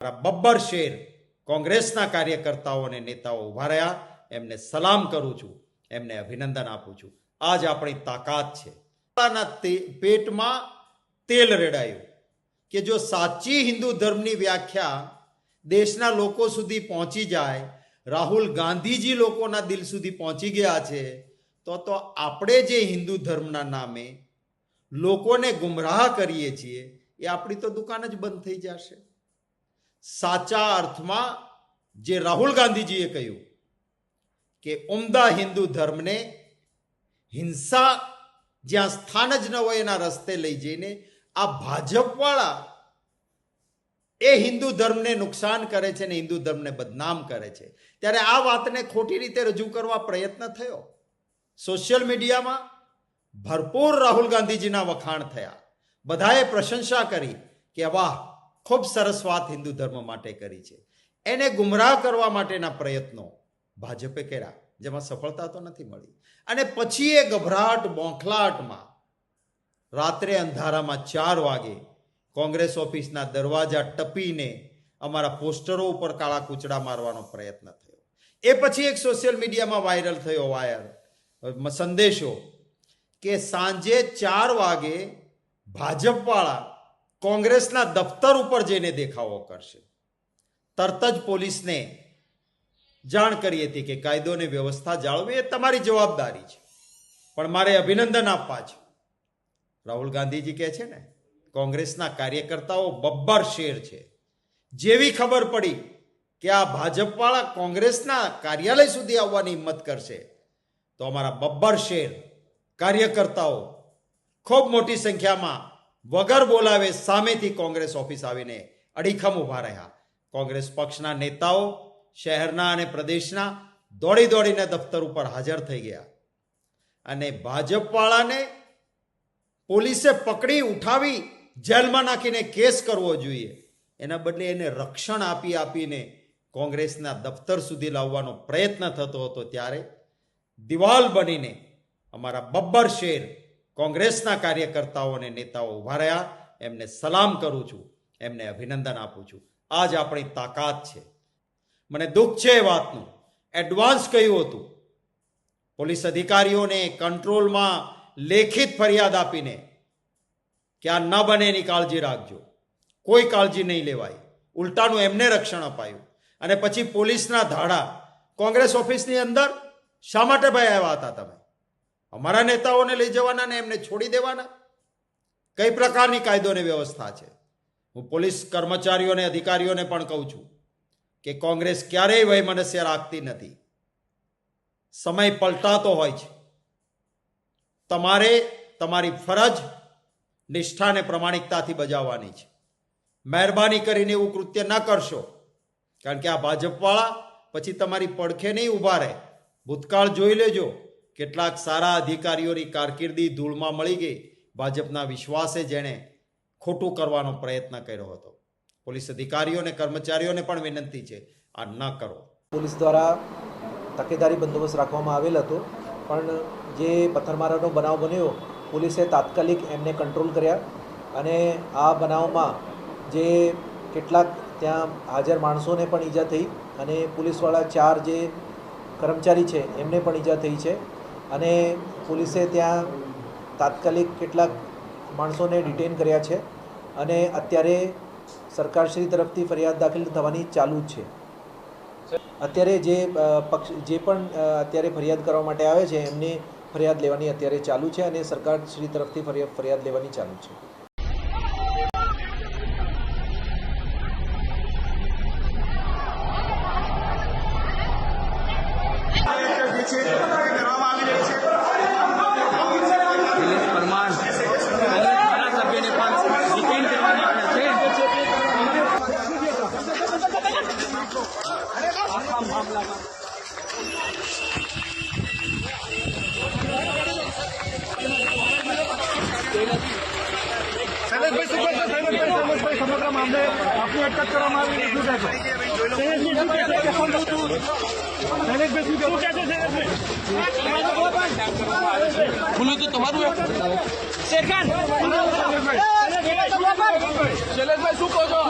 Babbar share કોંગ્રેસના કાર્યકર્તાઓ અને નેતાઓ ઉભા રહ્યા, એમને સલામ કરું છું, એમને અભિનંદન આપું છું. આ જ આપણી તાકાત છે. પેટમાં તેલ રેડાયું કે જો સાચી હિન્દુ ધર્મની વ્યાખ્યા દેશના લોકો સુધી પહોંચી જાય, રાહુલ ગાંધીજી લોકોના દિલ સુધી પહોંચી ગયા છે, તો આપણે જે હિન્દુ ધર્મના નામે લોકોને ગુમરાહ કરીએ છીએ એ આપણી તો દુકાન જ બંધ થઈ જશે. સાચા અર્થમાં જે રાહુલ ગાંધીજીએ કહ્યું કે ઉમદા હિન્દુ ધર્મને હિંસા જ્યાં સ્થાન જ ન હોય એના રસ્તે લઈ જઈને આ ભાજપવાળા એ હિન્દુ ધર્મને નુકસાન કરે છે ને હિન્દુ ધર્મને બદનામ કરે છે, ત્યારે આ વાતને ખોટી રીતે રજૂ કરવા પ્રયત્ન થયો. સોશિયલ મીડિયામાં ભરપૂર રાહુલ ગાંધીજીના વખાણ થયા, બધાએ પ્રશંસા કરી કે વાહ, ખૂબ સરસ વાત હિન્દુ ધર્મ માટે કરી છે. એને ગુમરાહ કરવા માટેના પ્રયત્નો ભાજપે કર્યા, જેમાં સફળતા તો નથી મળી. અને પછી એ ગભરાટ બોંખલાટમાં રાત્રે અંધારામાં 4 વાગે કોંગ્રેસ ઓફિસના દરવાજા ટપીને અમારા પોસ્ટરો ઉપર કાળા કૂચડા મારવાનો પ્રયત્ન થયો. એ પછી એક સોશિયલ મીડિયામાં વાયરલ થયો સંદેશો કે સાંજે 4 વાગે ભાજપવાળા કોંગ્રેસના દફતર ઉપર જઈને દેખાવો કરશે. તરત જ પોલીસને જાણ કરી હતી કે કાયદો અને વ્યવસ્થા જાળવવી એ તમારી જવાબદારી છે. પણ મારે અભિનંદન આપવા છે. રાહુલ ગાંધીજી કહે છે ને, કોંગ્રેસના કાર્યકર્તાઓ બબ્બર શેર છે. જેવી ખબર પડી કે આ ભાજપવાળા કોંગ્રેસના કાર્યાલય સુધી આવવાની હિંમત કરશે, તો અમારા બબ્બર શેર કાર્યકર્તાઓ ખૂબ મોટી સંખ્યામાં વગર બોલાવે સામેથી કોંગ્રેસ ઓફિસ આવીને અડીખમ ઊભા રહ્યા. કોંગ્રેસ પક્ષના નેતાઓ શહેરના અને પ્રદેશના દોડીને દફતર ઉપર હાજર થઈ ગયા. અને ભાજપવાળાને પોલીસે પકડી ઉઠાવી જેલમાં નાખીને કેસ કરવો જોઈએ, એના બદલે એને રક્ષણ આપીને કોંગ્રેસના દફતર સુધી લાવવાનો પ્રયત્ન થતો હતો. ત્યારે દિવાલ બનીને અમારા બબ્બર શેર કોંગ્રેસના કાર્યકર્તાઓ અને નેતાઓ ઉભા રહ્યા. એમને સલામ કરું છું, એમને અભિનંદન આપું છું. આ જ આપણી તાકાત છે. મને દુઃખ છે એ વાતનું. એડવાન્સ કહ્યું હતું પોલીસ અધિકારીઓને કંટ્રોલમાં લેખિત ફરિયાદ આપીને કે આ ન બને એની કાળજી રાખજો. કોઈ કાળજી નહીં લેવાય, ઉલટાનું એમને રક્ષણ અપાયું. અને પછી પોલીસના ધાડા કોંગ્રેસ ઓફિસની અંદર શા માટે ભાઈ આવ્યા હતા તમે? અમારા નેતાઓને લઈ જવાના ને એમને છોડી દેવાના? કઈ પ્રકારની કાયદો અને વ્યવસ્થા છે? હું પોલીસ કર્મચારીઓને અધિકારીઓને પણ કહું છું કે કોંગ્રેસ ક્યારેય વયમનસ્ય રાખતી નથી. સમય પલટાતો હોય છે. તમારે તમારી ફરજ નિષ્ઠા અને પ્રમાણિકતાથી બજાવવાની છે. મહેરબાની કરીને એવું કૃત્ય ન કરશો, કારણ કે આ ભાજપવાળા પછી તમારી પડખે નહીં ઊભા રહે. ભૂતકાળ જોઈ લેજો, કેટલાક સારા અધિકારીઓની કારકિર્દી ધૂળમાં મળી ગઈ ભાજપના વિશ્વાસે જેણે ખોટું કરવાનો પ્રયત્ન કર્યો હતો. પોલીસ અધિકારીઓ અને કર્મચારીઓને પણ વિનંતી છે, આ ન કરો. પોલીસ દ્વારા તકેદારી બંદોબસ્ત રાખવામાં આવેલ હતો, પણ જે પથ્થરમારાનો બનાવ બન્યો, પોલીસે તાત્કાલિક એમને કંટ્રોલ કર્યા. અને આ બનાવમાં જે કેટલાક ત્યાં હાજર માણસોને પણ ઈજા થઈ અને પોલીસવાળા 4 જે કર્મચારી છે એમને પણ ઈજા થઈ છે. અને પોલીસે ત્યાં તાત્કાલિક કેટલાક માણસોને ડિટેન કર્યા છે અને અત્યારે સરકારશ્રી તરફથી ફરિયાદ દાખલ થવાની ચાલુ જ છે. અત્યારે જે પણ અત્યારે ફરિયાદ કરવા માટે આવે છે એમની ફરિયાદ લેવાની અત્યારે ચાલુ છે અને સરકારશ્રી તરફથી ફરિયાદ લેવાની ચાલુ છે. શૈલેષભાઈ સમગ્ર મામલે આપની અટક કરવામાં આવી શું કહેશો? બોલું તો તમારું શેરખાન શૈલેષભાઈ શું કહો છો?